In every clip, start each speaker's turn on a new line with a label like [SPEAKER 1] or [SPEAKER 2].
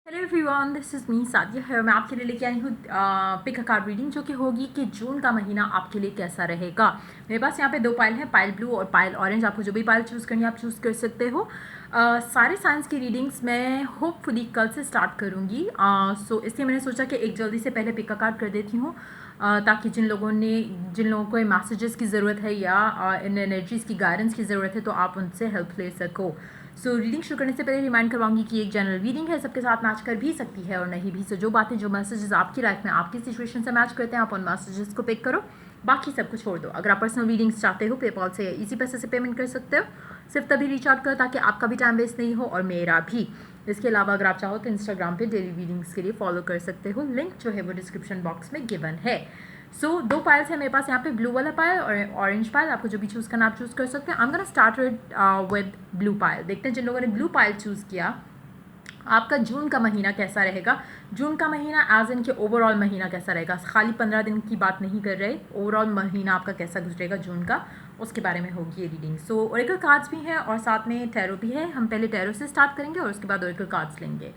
[SPEAKER 1] Hello everyone, this is me Sadia है। मैं आपके लिए लेके आई हूँ पिक अ कार्ड रीडिंग, जो कि होगी कि जून का महीना आपके लिए कैसा रहेगा। मेरे पास यहाँ पे दो पाइल हैं, पाइल ब्लू और पाइल ऑरेंज। आपको जो भी पाइल चूज़ करनी है आप चूज़ कर सकते हो। सारे साइंस की रीडिंग्स मैं होपफुली कल से स्टार्ट करूँगी। सो इसलिए मैंने सोचा कि एक जल्दी से पहले पिक अ कार्ड कर देती हूँ, ताकि जिन लोगों को मैसेजेस की ज़रूरत है या इन एनर्जीज़ की गाइडेंस की ज़रूरत है तो आप उनसे हेल्प ले सको। सो रीडिंग शुरू करने से पहले रिमाइंड करवाऊंगी कि एक जनरल रीडिंग है, सबके साथ मैच कर भी सकती है और नहीं भी। सो जो बातें, जो मैसेजेस आपकी लाइफ में आपकी सिचुएशन से मैच करते हैं, आप उन मैसेजेस को पिक करो, बाकी सब कुछ छोड़ दो। अगर आप पर्सनल रीडिंग्स चाहते हो, पेपॉल से इजी पैसे से पेमेंट कर सकते हो। सिर्फ तभी रीच आउट करो ताकि आपका भी टाइम वेस्ट नहीं हो और मेरा भी। इसके अलावा अगर आप चाहो तो इंस्टाग्राम पे डेली रीडिंग्स के लिए फॉलो कर सकते हो, लिंक जो है वो डिस्क्रिप्शन बॉक्स में गिवन है। सो दो पाइल्स है मेरे पास यहाँ पे, ब्लू वाला पाइल और ऑरेंज पाइल। आपको जो भी चूज़ करना आप चूज़ कर सकते हैं। I am gonna start with blue pile. देखते हैं जिन लोगों ने ब्लू पाइल चूज़ किया आपका जून का महीना कैसा रहेगा। जून का महीना एज इन के ओवरऑल महीना कैसा रहेगा, खाली 15 दिन की बात नहीं कर रहे, ओवरऑल महीना आपका कैसा गुजरेगा जून का, उसके बारे में होगी ये रीडिंग। सो ओरेकल कार्ड्स भी हैं और साथ में टैरो भी है। हम पहले टैरो से स्टार्ट करेंगे और उसके बाद ओरेकल कार्ड्स लेंगे।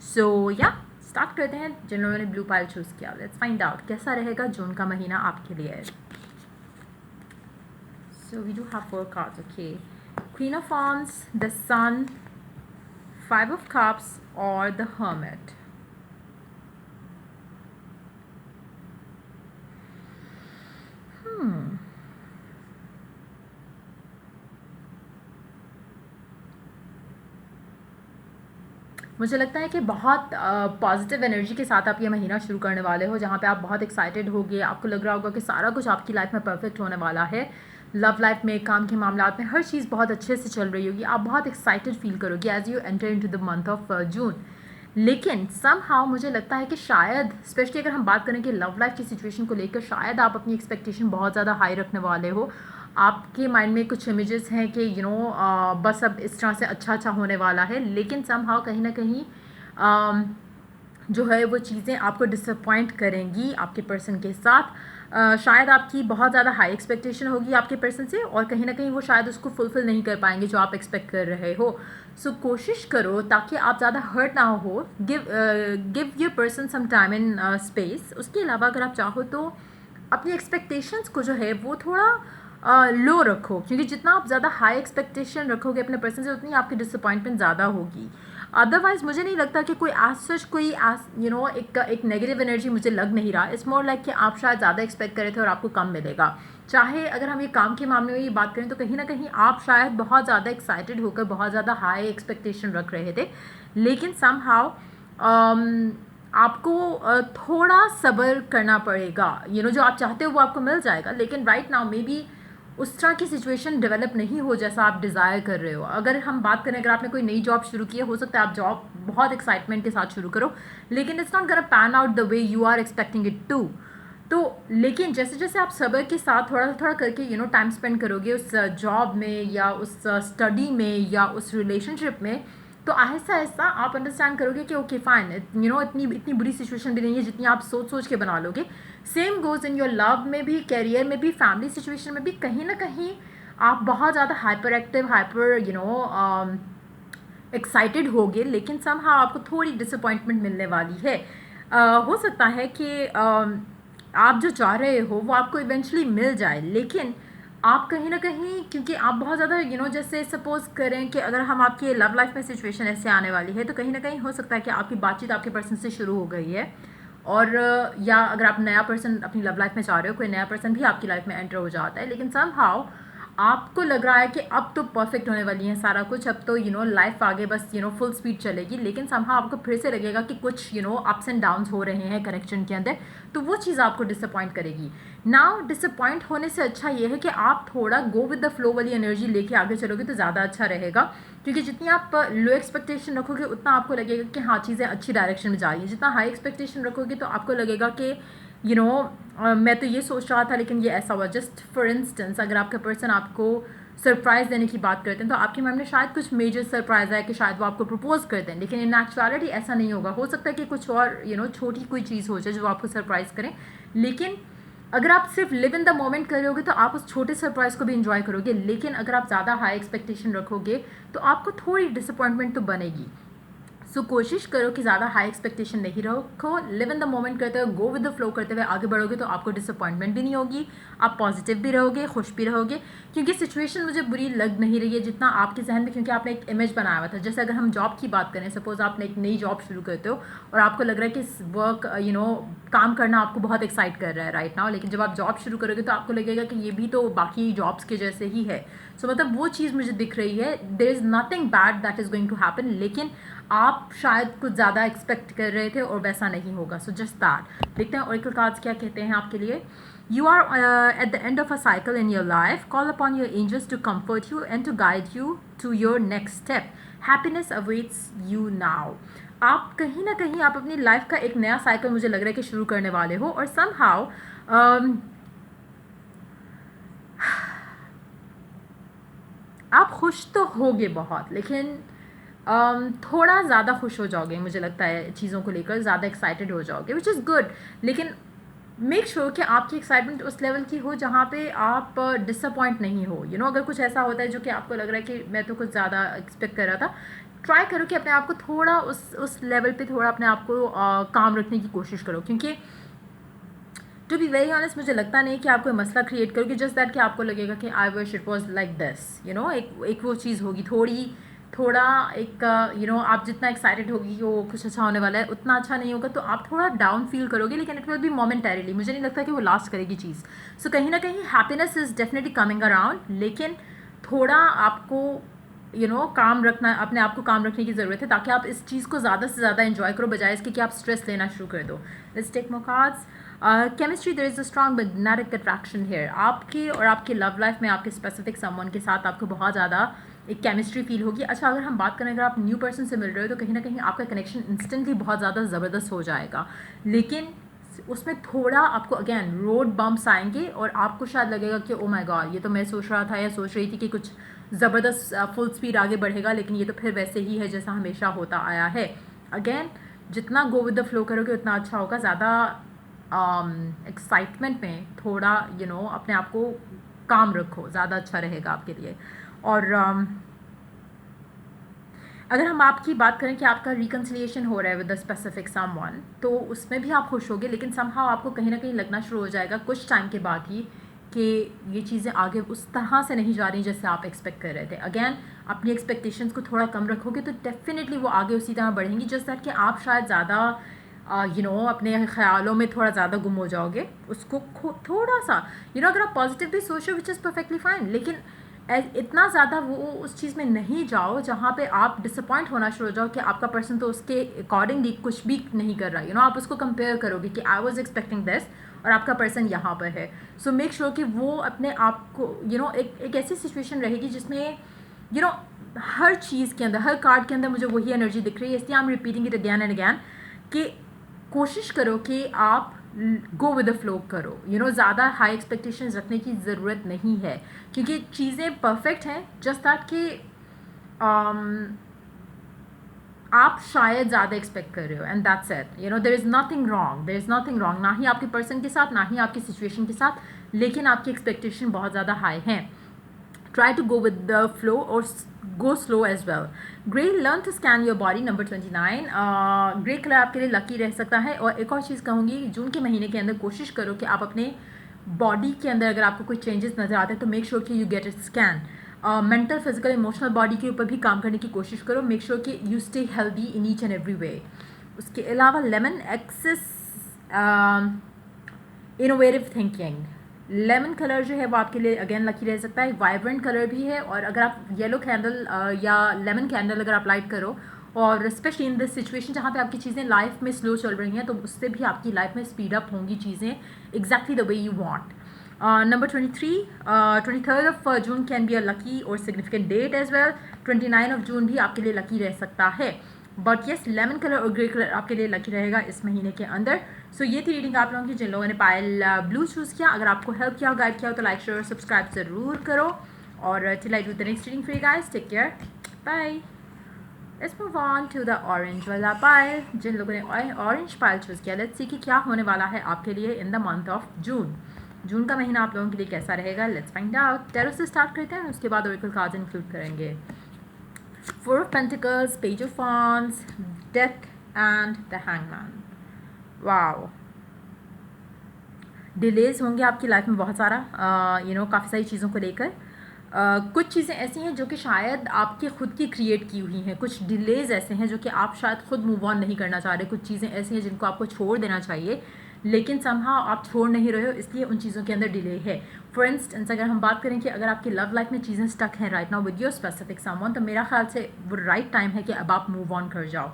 [SPEAKER 1] सो या स्टार्ट करते हैं। जिन लोगों ने ब्लू पाइल चूज़ किया, लेट्स फाइंड आउट कैसा रहेगा जून का महीना आपके लिए। So we do have 4 cards, okay. Queen of wands, the sun, 5 of cups or the hermit. मुझे लगता है कि बहुत पॉजिटिव एनर्जी के साथ आप ये महीना शुरू करने वाले हो, जहाँ पे आप बहुत एक्साइटेड होगे। आपको लग रहा होगा कि सारा कुछ आपकी लाइफ में परफेक्ट होने वाला है। लव लाइफ में, काम के मामलात में, हर चीज़ बहुत अच्छे से चल रही होगी। आप बहुत एक्साइटेड फील करोगे as you enter into the month of June. लेकिन समहाउ मुझे लगता है कि शायद, स्पेशली अगर हम बात करें कि लव लाइफ की सिचुएशन को लेकर, शायद आप अपनी एक्सपेक्टेशन बहुत ज़्यादा हाई रखने वाले हो। आपके माइंड में कुछ इमेजेस हैं कि बस अब इस तरह से अच्छा होने वाला है। लेकिन समहाउ कहीं ना कहीं जो है वो चीज़ें आपको डिसअपॉइंट करेंगी आपके पर्सन के साथ। शायद आपकी बहुत ज़्यादा हाई एक्सपेक्टेशन होगी आपके पर्सन से और कहीं ना कहीं वो शायद उसको फुलफ़िल नहीं कर पाएंगे जो आप एक्सपेक्ट कर रहे हो। सो कोशिश करो ताकि आप ज़्यादा हर्ट ना हो। Give your person some time in space. उसके अलावा अगर आप चाहो तो अपनी एक्सपेक्टेशंस को जो है वो थोड़ा लो रखो, क्योंकि जितना आप ज़्यादा हाई एक्सपेक्टेशन रखोगे अपने पर्सन से, उतनी आपकी डिसअपॉइंटमेंट ज़्यादा होगी। अदरवाइज मुझे नहीं लगता कि कोई एज सच कोई एक नेगेटिव एनर्जी मुझे लग नहीं रहा। इट्स मोर लाइक कि आप शायद ज़्यादा एक्सपेक्ट करे थे और आपको कम मिलेगा। चाहे अगर हम ये काम के मामले में ये बात करें तो कहीं ना कहीं आप शायद बहुत ज़्यादा एक्साइटेड होकर बहुत ज़्यादा हाई एक्सपेक्टेशन रख रहे थे, लेकिन समहाउ आपको थोड़ा सब्र करना पड़ेगा। जो आप चाहते हो वो आपको मिल जाएगा, लेकिन राइट नाउ मे बी उस तरह की सिचुएशन डेवलप नहीं हो जैसा आप डिज़ायर कर रहे हो। अगर हम बात करें, अगर आपने कोई नई जॉब शुरू की है, हो सकता है आप जॉब बहुत एक्साइटमेंट के साथ शुरू करो, लेकिन it's not gonna pan out the way you are expecting it to. तो लेकिन जैसे जैसे आप सब्र के साथ थोड़ा थोड़ा करके टाइम स्पेंड करोगे उस जॉब में या उस स्टडी में या उस रिलेशनशिप में, तो आहिस्ता आहिस्ता आप अंडरस्टैंड करोगे कि ओके फाइन, इतनी इतनी बुरी सिचुएशन भी नहीं है जितनी आप सोच सोच के बना लोगे। Same goes in your love में भी, कैरियर में भी, फैमिली सिचुएशन में भी। कहीं ना कहीं आप बहुत ज़्यादा हाइपर एक्टिव, हाइपर एक्साइटेड होगे, लेकिन समहाउ आपको थोड़ी डिसअपॉइंटमेंट मिलने वाली है। हो सकता है कि आप जो चाह रहे हो वो आपको इवेंचुअली मिल जाए, लेकिन आप कहीं ना कहीं, क्योंकि आप बहुत ज़्यादा जैसे सपोज करें कि अगर हम आपकी लव लाइफ में सिचुएशन ऐसे आने वाली है, तो कहीं ना कहीं हो सकता है कि आपकी बातचीत आपके पर्सन से शुरू हो गई है, और या अगर आप नया पर्सन अपनी लव लाइफ में चाह रहे हो, कोई नया पर्सन भी आपकी लाइफ में एंटर हो जाता है, लेकिन समहाउ आपको लग रहा है कि अब तो परफेक्ट होने वाली है सारा कुछ, अब तो लाइफ आगे बस फुल स्पीड चलेगी, लेकिन समहाउ आपको फिर से लगेगा कि कुछ अप्स एंड डाउन्स हो रहे हैं कनेक्शन के अंदर, तो वो चीज़ आपको डिसअपॉइंट करेगी। नाउ डिसअपॉइंट होने से अच्छा ये है कि आप थोड़ा गो विद द फ्लो वाली एनर्जी लेके आगे चलोगे तो ज़्यादा अच्छा रहेगा, क्योंकि जितनी आप लो एक्सपेक्टेशन रखोगे उतना आपको लगेगा कि हाँ चीज़ें अच्छी डायरेक्शन में जा रही है। जितना हाई एक्सपेक्टेशन रखोगे तो आपको लगेगा कि मैं तो ये सोच रहा था लेकिन ये ऐसा हुआ। जस्ट फॉर इंस्टेंस, अगर आपका पर्सन आपको सरप्राइज़ देने की बात करते हैं तो आपके मन में शायद कुछ मेजर सरप्राइज़ है कि शायद वो आपको प्रपोज करते हैं, लेकिन इन एक्चुअलिटी ऐसा नहीं होगा। हो सकता है कि कुछ और छोटी कोई चीज़ हो जाए जो आपको सरप्राइज़ करें, लेकिन अगर आप सिर्फ लिव इन द मोमेंट करोगे तो आप उस छोटे सरप्राइज़ को भी इंजॉय करोगे, लेकिन अगर आप ज़्यादा हाई एक्सपेक्टेशन रखोगे तो आपको थोड़ी डिसअपॉइंटमेंट तो बनेगी। सो कोशिश करो कि ज़्यादा हाई एक्सपेक्टेशन नहीं रखो, लिव इन द मोमेंट करते हुए, गो विद द फ्लो करते हुए आगे बढ़ोगे तो आपको डिसअपॉइंटमेंट भी नहीं होगी, आप पॉजिटिव भी रहोगे, खुश भी रहोगे। क्योंकि सिचुएशन मुझे बुरी लग नहीं रही है जितना आपके जहन में, क्योंकि आपने एक इमेज बनाया हुआ था। जैसे अगर हम जॉब की बात करें, सपोज आपने एक नई जॉब शुरू करते हो और आपको लग रहा है कि वर्क काम करना आपको बहुत एक्साइट कर रहा है राइट नाउ, लेकिन जब आप जॉब शुरू करोगे तो आपको लगेगा कि ये भी तो बाकी जॉब्स के जैसे ही है। सो मतलब वो चीज़ मुझे दिख रही है, there is nothing bad that is going to happen, लेकिन आप शायद कुछ ज़्यादा एक्सपेक्ट कर रहे थे और वैसा नहीं होगा। So just that. देखते हैं ओरेकल कार्ड्स क्या कहते हैं आपके लिए। You are at the end of a cycle in your life. Call upon your angels to comfort you and to guide you to your next step. Happiness awaits you now. आप कहीं ना कहीं आप अपनी लाइफ का एक नया cycle मुझे लग रहा है कि शुरू करने वाले हो, और somehow आप खुश तो होगे बहुत, लेकिन थोड़ा ज़्यादा खुश हो जाओगे, मुझे लगता है चीज़ों को लेकर ज़्यादा एक्साइटेड हो जाओगे, विच इज़ गुड। लेकिन मेक श्योर कि आपकी एक्साइटमेंट उस लेवल की हो जहाँ पे आप डिसअपॉइंट नहीं हो। अगर कुछ ऐसा होता है जो कि आपको लग रहा है कि मैं तो कुछ ज़्यादा एक्सपेक्ट कर रहा था, ट्राई करो कि अपने आप को थोड़ा उस लेवल पे थोड़ा अपने आप को काम रखने की कोशिश करो। क्योंकि टू बी वेरी ऑनेस्ट मुझे लगता नहीं कि आप कोई मसला क्रिएट करोगे, जस्ट दैट कि आपको लगेगा कि I wish it was like this, एक वो चीज़ होगी थोड़ा एक आप जितना एक्साइटेड होगी कि वो कुछ अच्छा होने वाला है, उतना अच्छा नहीं होगा, तो आप थोड़ा डाउन फील करोगे, लेकिन इट विल बी मोमेंटरीली। मुझे नहीं लगता कि वो लास्ट करेगी चीज़। सो कहीं ना कहीं happiness is definitely coming around, लेकिन थोड़ा आपको काम रखना, अपने आप को काम रखने की ज़रूरत है, ताकि आप इस चीज़ को ज़्यादा से ज़्यादा एंजॉय करो, बजाय इसके कि आप स्ट्रेस लेना शुरू कर दो। Let's take more cards. Chemistry, there is a strong magnetic attraction here. आपकी और आपकी लव लाइफ में आपके स्पेसिफिक समवन के साथ आपको बहुत ज़्यादा एक केमिस्ट्री फील होगी। अच्छा, अगर हम बात करें, अगर आप न्यू पर्सन से मिल रहे हो तो कहीं ना कहीं आपका कनेक्शन इंस्टेंटली बहुत ज़्यादा ज़बरदस्त हो जाएगा, लेकिन उसमें थोड़ा आपको अगेन रोड बम्प्स आएंगे और आपको शायद लगेगा कि ओ माय गॉड, ये तो मैं सोच रहा था या सोच रही थी कि कुछ ज़बरदस्त फुल स्पीड आगे बढ़ेगा, लेकिन ये तो फिर वैसे ही है जैसा हमेशा होता आया है। अगेन, जितना गो विद द फ्लो करोगे उतना अच्छा होगा। ज़्यादा एक्साइटमेंट में थोड़ा अपने आप को काम रखो, ज़्यादा अच्छा रहेगा आपके लिए। और अगर हम आपकी बात करें कि आपका रिकन्सिलिएशन हो रहा है विद द स्पेसिफिक समवन, तो उसमें भी आप खुश होगे, लेकिन समहाउ आपको कहीं ना कहीं लगना शुरू हो जाएगा कुछ टाइम के बाद ही कि ये चीज़ें आगे उस तरह से नहीं जा रही जैसे आप एक्सपेक्ट कर रहे थे। अगेन, अपनी एक्सपेक्टेशंस को थोड़ा कम रखोगे तो डेफिनेटली वो आगे उसी तरह बढ़ेंगी, जस्ट दैट कि आप शायद ज़्यादा अपने ख्यालों में थोड़ा ज़्यादा गुम हो जाओगे। उसको थोड़ा सा अगर आप पॉजिटिव भी सोच रहे हो, विच इज़ परफेक्टली फाइन, लेकिन इतना ज़्यादा वो उस चीज़ में नहीं जाओ जहाँ पे आप डिसअपॉइंट होना शुरू हो जाओ कि आपका पर्सन तो उसके अकॉर्डिंगली कुछ भी नहीं कर रहा। आप उसको कंपेयर करोगे कि आई वॉज एक्सपेक्टिंग दिस और आपका पर्सन यहाँ पर है। सो मेक श्योर कि वो अपने आप को एक ऐसी सिचुएशन रहेगी जिसमें हर चीज़ के अंदर, हर कार्ड के अंदर मुझे वही एनर्जी दिख रही है, इसलिए I am repeating it again and again कि कोशिश करो कि आप गो विद द फ्लो करो। ज़्यादा हाई एक्सपेक्टेशंस रखने की ज़रूरत नहीं है, क्योंकि चीज़ें परफेक्ट हैं, जस्ट दैट कि आप शायद ज़्यादा एक्सपेक्ट कर रहे हो, and that's it. There is nothing wrong, ना ही आपके पर्सन के साथ, ना ही आपकी सिचुएशन के साथ, लेकिन आपकी एक्सपेक्टेशन बहुत ज़्यादा हाई हैं। Try to go with the flow और go slow as well. Grey, learn to scan your body, number 29। Grey colour आपके लिए लकी रह सकता है। और एक और चीज़ कहूँगी, जून के महीने के अंदर कोशिश करो कि आप अपने बॉडी के अंदर अगर आपको कोई चेंजेस नज़र आते हैं तो मेक श्योर कि you get it scan. Mental, physical, emotional body के ऊपर भी काम करने की कोशिश करो। मेक श्योर कि you stay healthy in each and every way. उसके अलावा lemon, access innovative thinking. Lemon colour जो है वो आपके लिए अगेन लकी रह सकता है, वाइब्रेंट कलर भी है। और अगर आप येलो कैंडल या लेमन कैंडल अगर आप लाइट करो, और स्पेशली इन दिस सिचुएशन जहाँ पे आपकी चीज़ें लाइफ में स्लो चल रही हैं, तो उससे भी आपकी लाइफ में स्पीड अप होंगी चीज़ें exactly the way you want. Number 23, 23rd of June can be a lucky और significant date as well. 29 of June भी आपके लिए लकी रह सकता है। बट येस, लेमन कलर और ग्रे कलर आपके लिए लकी रहेगा इस महीने के अंदर। सो ये थी रीडिंग आप लोगों की, जिन लोगों ने पायल ब्लू चूज़ किया। अगर आपको हेल्प किया, गाइड किया हो तो लाइक, शेयर और सब्सक्राइब ज़रूर करो। और till I do the next reading for you guys, take care, bye. Let's move on to the orange वाला पायल। जिन लोगों ने ऑरेंज पायल चूज़ किया, लेट्स सी कि क्या होने वाला है आपके लिए in the month of June. June का महीना आप लोगों के लिए कैसा रहेगा, लेट्स फाइंड आउट। टैरो से स्टार्ट करते हैं, उसके बाद ओरेकल कार्ड्स इंक्लूड करेंगे। 4 of Pentacles, Page of Wands, Death and the Hangman. Wow, delays होंगे आपकी लाइफ में बहुत सारा, काफ़ी सारी चीज़ों को लेकर। कुछ चीज़ें ऐसी हैं जो कि शायद आपके खुद की क्रिएट की हुई हैं, कुछ डिलेज़ ऐसे हैं जो कि आप शायद खुद मूव ऑन नहीं करना चाह रहे, कुछ चीज़ें ऐसी हैं जिनको आपको छोड़ देना चाहिए लेकिन समहाउ आप छोड़ नहीं रहे हो, इसलिए उन चीज़ों के अंदर डिले है। फॉर इंस्टेंस अगर हम बात करें कि अगर आपकी लव लाइफ में चीज़ें स्टक हैं right now with your specific someone, तो मेरा ख्याल से वो राइट टाइम है कि अब आप मूव ऑन कर जाओ,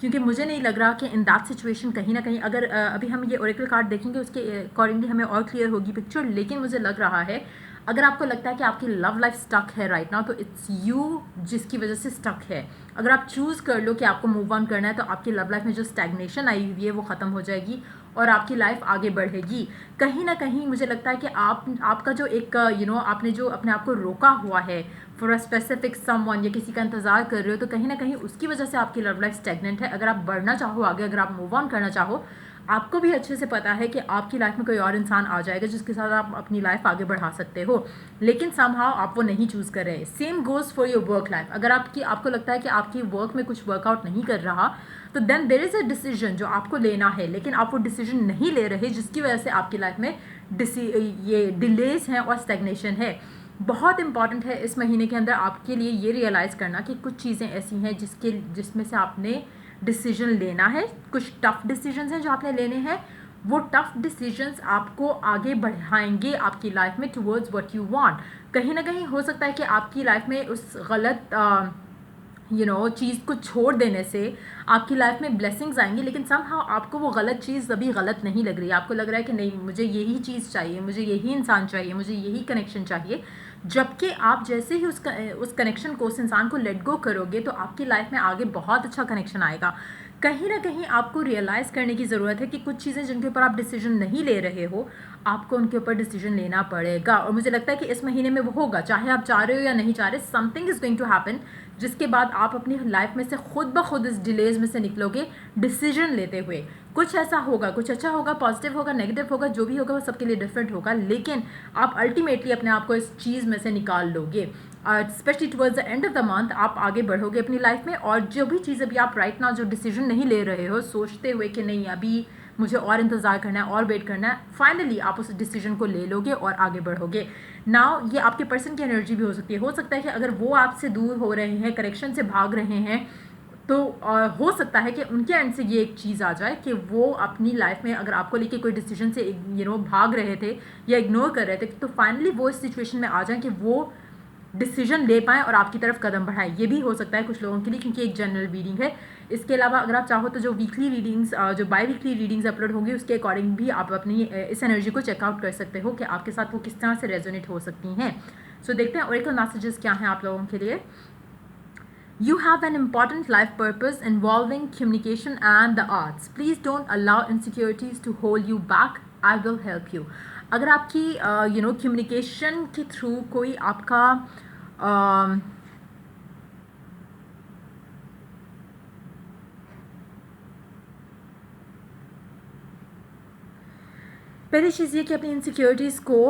[SPEAKER 1] क्योंकि मुझे नहीं लग रहा कि इन दैट सिचुएशन कहीं ना कहीं अगर अभी हम ये ओरेकल कार्ड देखेंगे उसके अकॉर्डिंगली हमें और क्लियर होगी पिक्चर, लेकिन मुझे लग रहा है अगर आपको लगता है कि आपकी लव लाइफ स्टक है राइट नाउ, तो इट्स यू जिसकी वजह से स्टक है। अगर आप चूज़ कर लो कि आपको मूव ऑन करना है तो आपकी लव लाइफ में जो स्टैग्नेशन आई हुई है वो ख़त्म हो जाएगी और आपकी लाइफ आगे बढ़ेगी। कहीं ना कहीं मुझे लगता है कि आपका जो एक आपने जो अपने आप को रोका हुआ है फॉर अ स्पेसिफिक समवन या किसी का इंतज़ार कर रहे हो, तो कहीं ना कहीं उसकी वजह से आपकी लव लाइफ स्टैग्नेंट है। अगर आप बढ़ना चाहो आगे, अगर आप मूव ऑन करना चाहो, आपको भी अच्छे से पता है कि आपकी लाइफ में कोई और इंसान आ जाएगा जिसके साथ आप अपनी लाइफ आगे बढ़ा सकते हो, लेकिन समहाउ आप वो नहीं चूज़ कर रहे। Same goes for your work life. अगर आपको लगता है कि आपकी वर्क में कुछ वर्कआउट नहीं कर रहा, तो then there is a decision जो आपको लेना है, लेकिन आप वो डिसीजन नहीं ले रहे, जिसकी वजह से आपकी लाइफ में ये डिलेज हैं और स्टैग्नेशन है। बहुत इंपॉर्टेंट है इस महीने के अंदर आपके लिए ये रियलाइज़ करना कि कुछ चीज़ें ऐसी हैं जिसमें से आपने डिसीजन लेना है, कुछ टफ डिसीजंस हैं जो आपने लेने हैं। वो टफ डिसीजंस आपको आगे बढ़ाएंगे आपकी लाइफ में टुवर्ड्स व्हाट यू वांट। कहीं ना कहीं हो सकता है कि आपकी लाइफ में उस गलत चीज़ को छोड़ देने से आपकी लाइफ में ब्लेसिंग्स आएंगी, लेकिन समहाउ आपको वो गलत चीज़ अभी गलत नहीं लग रही है। आपको लग रहा है कि नहीं, मुझे यही चीज़ चाहिए, मुझे यही इंसान चाहिए, मुझे यही कनेक्शन चाहिए। जबकि आप जैसे ही उस कनेक्शन को, उस इंसान को लेट गो करोगे, तो आपकी लाइफ में आगे बहुत अच्छा कनेक्शन आएगा। कहीं ना कहीं आपको रियलाइज़ करने की ज़रूरत है कि कुछ चीज़ें जिनके ऊपर आप डिसीजन नहीं ले रहे हो, आपको उनके ऊपर डिसीजन लेना पड़ेगा। और मुझे लगता है कि इस महीने में वो होगा, चाहे आप चाह रहे हो या नहीं चाह रहे, something is going to happen जिसके बाद आप अपनी लाइफ में से खुद ब खुद इस डिलेज में से निकलोगे डिसीजन लेते हुए। कुछ ऐसा होगा, कुछ अच्छा होगा, पॉजिटिव होगा, नेगेटिव होगा, जो भी होगा वो सबके लिए डिफरेंट होगा, लेकिन आप अल्टीमेटली अपने आप को इस चीज़ में से निकाल लोगे। Specially towards the end of the month आप आगे बढ़ोगे अपनी लाइफ में, और जो भी चीज़ अभी आप राइट नाउ जो डिसीजन नहीं ले रहे हो, सोचते हुए कि नहीं अभी मुझे और इंतज़ार करना है और वेट करना है, फाइनली आप उस डिसीजन को ले लोगे और आगे बढ़ोगे। नाउ ये आपके पर्सन की एनर्जी भी हो सकती है। हो सकता है कि अगर वो आपसे दूर हो रहे हैं, करेक्शन से भाग रहे हैं, तो हो सकता है कि उनके एंड से ये एक चीज़ आ जाए कि वो अपनी लाइफ में अगर आपको लेके कोई डिसीजन से भाग रहे थे या इग्नोर कर रहे थे, तो फाइनली वो इस सिचुएशन में आ जाए कि वो डिसीजन ले पाएँ और आपकी तरफ कदम बढ़ाएं। ये भी हो सकता है कुछ लोगों के लिए, क्योंकि एक जनरल रीडिंग है। इसके अलावा अगर आप चाहो तो जो वीकली रीडिंग्स, जो बाई वीकली रीडिंग्स अपलोड होंगी, उसके अकॉर्डिंग भी आप अपनी इस एनर्जी को चेकआउट कर सकते हो कि आपके साथ वो किस तरह से रेजोनेट हो सकती हैं। सो देखते हैं ओरेकल मैसेजेस क्या हैं आप लोगों के लिए। You have an important life purpose involving communication and the arts. Please don't allow insecurities to hold you back. I will help you. अगर आपकी कम्युनिकेशन के थ्रू कोई आपका पहली चीज़ ये कि अपनी इनसिक्योरिटीज़ को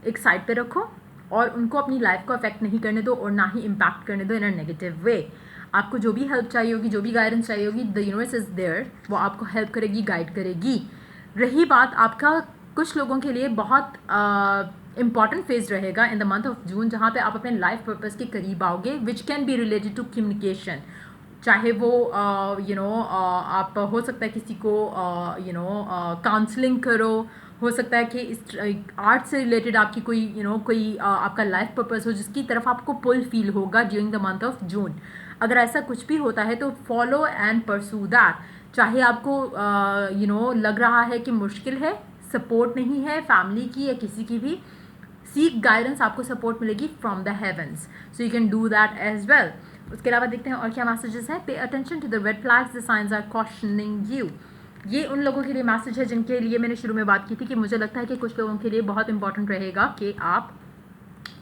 [SPEAKER 1] एक साइड पे रखो और उनको अपनी लाइफ को अफेक्ट नहीं करने दो और ना ही इम्पैक्ट करने दो इन अ नेगेटिव वे। आपको जो भी हेल्प चाहिए होगी, जो भी गाइडेंस चाहिए होगी, द यूनिवर्स इज़ देयर, वो आपको हेल्प करेगी, गाइड करेगी। रही बात आपका, कुछ लोगों के लिए बहुत इंपॉर्टेंट फेज रहेगा in the month of June, जहाँ पे आप अपने लाइफ पर्पस के करीब आओगे, which can be related to communication. चाहे वो आप हो सकता है किसी को काउंसलिंग करो, हो सकता है कि इस आर्ट से रिलेटेड आपकी कोई आपका लाइफ पर्पस हो जिसकी तरफ आपको पुल फील होगा ड्यूरिंग द मंथ ऑफ जून। अगर ऐसा कुछ भी होता है तो फॉलो एंड परसू दैट। चाहे आपको लग रहा है कि मुश्किल है, सपोर्ट नहीं है फैमिली की या किसी की भी, सीक गाइडेंस, आपको सपोर्ट मिलेगी from the heavens, so you can do that as well. उसके अलावा देखते हैं और क्या मैसेजेस हैं। Pay attention to the red flags, the signs are cautioning you. ये उन लोगों के लिए मैसेज है जिनके लिए मैंने शुरू में बात की थी कि मुझे लगता है कि कुछ लोगों के लिए बहुत इंपॉर्टेंट रहेगा कि आप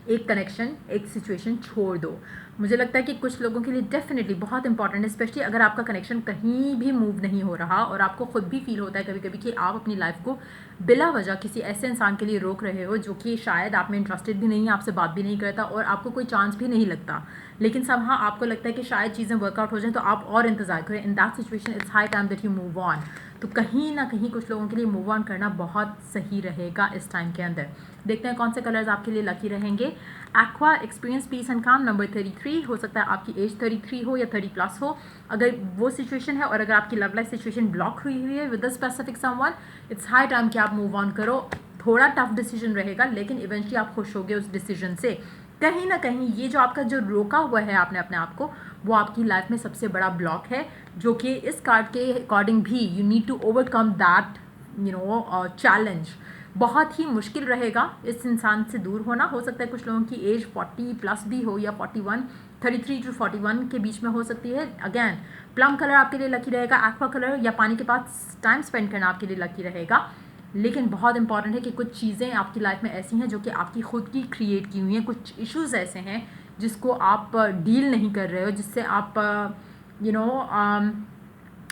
[SPEAKER 1] एक कनेक्शन, एक सिचुएशन छोड़ दो। मुझे लगता है कि कुछ लोगों के लिए डेफिनेटली बहुत इंपॉर्टेंट है, स्पेशली अगर आपका कनेक्शन कहीं भी मूव नहीं हो रहा और आपको खुद भी फील होता है कभी कभी कि आप अपनी लाइफ को बिला वजह किसी ऐसे इंसान के लिए रोक रहे हो जो कि शायद आप में इंटरेस्टेड भी नहीं है, आपसे बात भी नहीं करता और आपको कोई चांस भी नहीं लगता, लेकिन समहाउ आपको लगता है कि शायद चीज़ें वर्कआउट हो जाएं, तो आप और इंतजार करें। In that situation it's high time that you move on. तो कहीं ना कहीं कुछ लोगों के लिए मूव ऑन करना बहुत सही रहेगा इस टाइम के अंदर। देखते हैं कौन से कलर्स आपके लिए लकी रहेंगे। एक्वा, एक्सपीरियंस, पीस एंड काम, नंबर 33। हो सकता है आपकी एज 33 हो या 30+ हो। अगर वो सिचुएशन है और अगर आपकी लव लाइफ सिचुएशन ब्लॉक हुई है with a specific someone, it's high time कि आप मूव ऑन करो। थोड़ा टफ डिसीजन रहेगा लेकिन इवेंचुअली आप खुश होगे उस डिसीजन से। कहीं ना कहीं ये जो आपका जो रोका हुआ है आपने अपने आप को, वो आपकी लाइफ में सबसे बड़ा ब्लॉक है, जो कि इस कार्ड के अकॉर्डिंग भी you need to overcome that challenge. बहुत ही मुश्किल रहेगा इस इंसान से दूर होना। हो सकता है कुछ लोगों की एज 40+ भी हो या 41, 33 to 41 के बीच में हो सकती है। अगेन प्लम कलर आपके लिए लकी रहेगा, एक्वा कलर या पानी के पास टाइम स्पेंड करना आपके लिए लकी रहेगा। लेकिन बहुत इंपॉर्टेंट है कि कुछ चीज़ें आपकी लाइफ में ऐसी हैं जो कि आपकी खुद की क्रिएट की हुई हैं। कुछ इश्यूज़ ऐसे हैं जिसको आप डील नहीं कर रहे हो, जिससे आप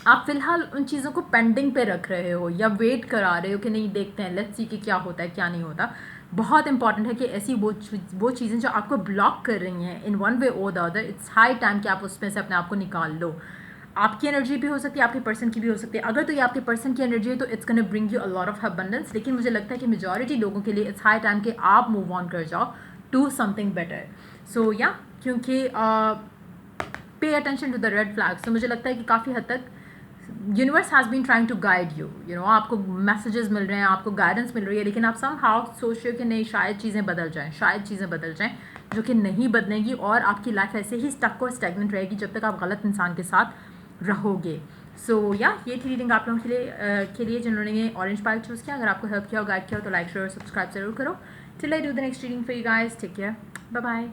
[SPEAKER 1] आप फिलहाल उन चीज़ों को पेंडिंग पे रख रहे हो या वेट करा रहे हो कि नहीं देखते हैं, लेट्स सी कि क्या होता है क्या नहीं होता। बहुत इंपॉर्टेंट है कि ऐसी वो चीज़ें जो आपको ब्लॉक कर रही हैं इन वन वे और the other, it's high time कि आप उसमें से अपने आप को निकाल लो। आपकी एनर्जी भी हो सकती है, आपके पर्सन की भी हो सकती है। अगर तो ये आपके पर्सन की एनर्जी है तो it's gonna bring you a lot of abundance, लेकिन मुझे लगता है कि मेजॉरिटी लोगों के लिए इट्स हाई टाइम कि आप मूव ऑन कर जाओ टू समथिंग बेटर। सो या क्योंकि pay attention to the red flags. तो मुझे लगता है कि काफ़ी हद तक universe has been trying to guide you आपको मैसेजेस मिल रहे हैं, आपको गाइडेंस मिल रही है, लेकिन आप सम हाउ सोच रहे हो कि नहीं शायद चीज़ें बदल जाएं, शायद चीज़ें बदल जाएं, जो कि नहीं बदलेंगी और आपकी लाइफ ऐसे ही स्टक और स्टेगनेंट रहेगी जब तक आप गलत इंसान के साथ रहोगे। सो या ये थी रीडिंग आप लोगों के लिए जिन्होंने ये ऑरेंज पाइल चूज़ किया। अगर आपको हेल्प किया हो, गाइड किया हो, तो लाइक शेयर और सब्सक्राइब जरूर करो। Till I do the next reading for you guys, take care, bye bye.